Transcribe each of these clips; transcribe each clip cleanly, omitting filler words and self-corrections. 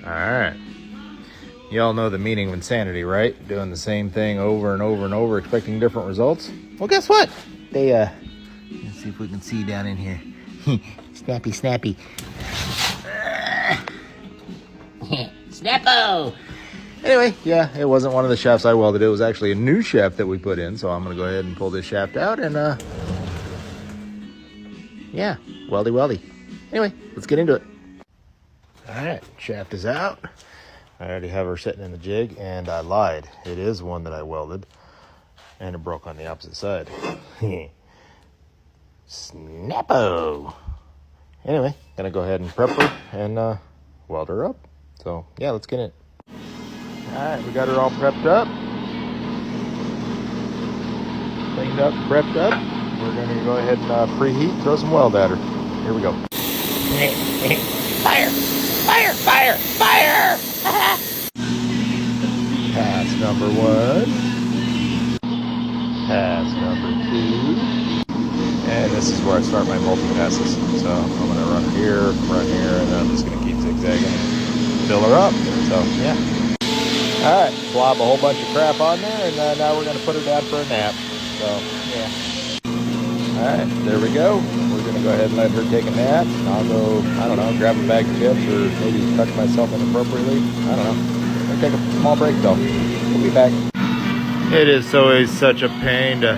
All right. Y'all know the meaning of insanity, right? Doing the same thing over and over and over, expecting different results. Well, guess what? They, let's see if we can see down in here. Snappy, snappy. Snappo! Anyway, yeah, it wasn't one of the shafts I welded. It was actually a new shaft that we put in. So I'm going to go ahead and pull this shaft out and, yeah, weldy, weldy. Anyway, let's get into it. All right, shaft is out. I already have her sitting in the jig, and I lied. It is one that I welded, and it broke on the opposite side. Snappo! Anyway, gonna go ahead and prep her and weld her up. So, yeah, let's get it. All right, we got her all prepped up. Cleaned up, prepped up. We're gonna go ahead and preheat, throw some weld at her. Here we go. Fire! Fire! Fire! Fire! Pass number 1. Pass number 2. And this is where I start my multi-passes. So I'm going to run here, and then I'm just going to keep zigzagging and fill her up. So, yeah. All right, slob a whole bunch of crap on there, and now we're going to put her down for a nap. So, yeah. All right, there we go. We're going to go ahead and let her take a nap. I'll go, I don't know, grab a bag of chips or maybe touch myself inappropriately. I don't know. I'll take a small break, though. We'll be back. It is always such a pain to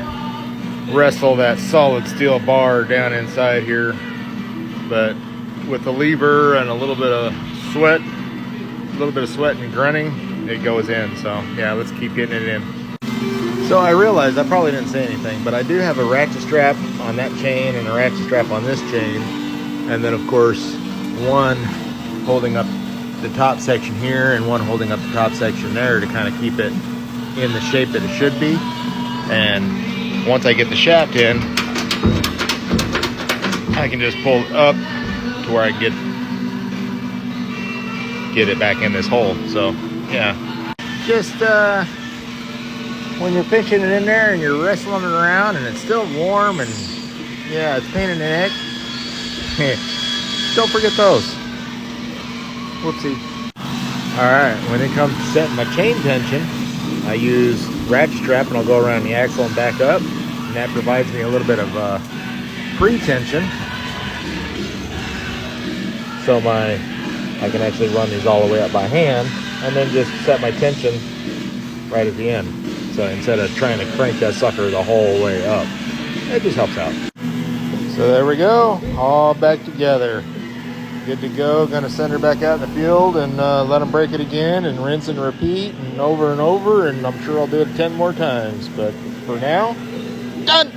wrestle that solid steel bar down inside here. But with the lever and a little bit of sweat and grunting, it goes in. So, yeah, let's keep getting it in. So I realized I probably didn't say anything, but I do have a ratchet strap on that chain and a ratchet strap on this chain. And then, of course, one holding up the top section here and one holding up the top section there to kind of keep it in the shape that it should be. And once I get the shaft in, I can just pull it up to where I can get it back in this hole. So, yeah. Just, when you're fishing it in there and you're wrestling it around and it's still warm and yeah, it's pain in the neck. Don't forget those. Whoopsie. All right, when it comes to setting my chain tension, I use ratchet strap and I'll go around the axle and back up, and that provides me a little bit of pre-tension. So I can actually run these all the way up by hand and then just set my tension right at the end. So instead of trying to crank that sucker the whole way up, it just helps out. So there we go, all back together. Good to go. Gonna send her back out in the field and let them break it again and rinse and repeat and over, and I'm sure I'll do it 10 more times. But for now, done.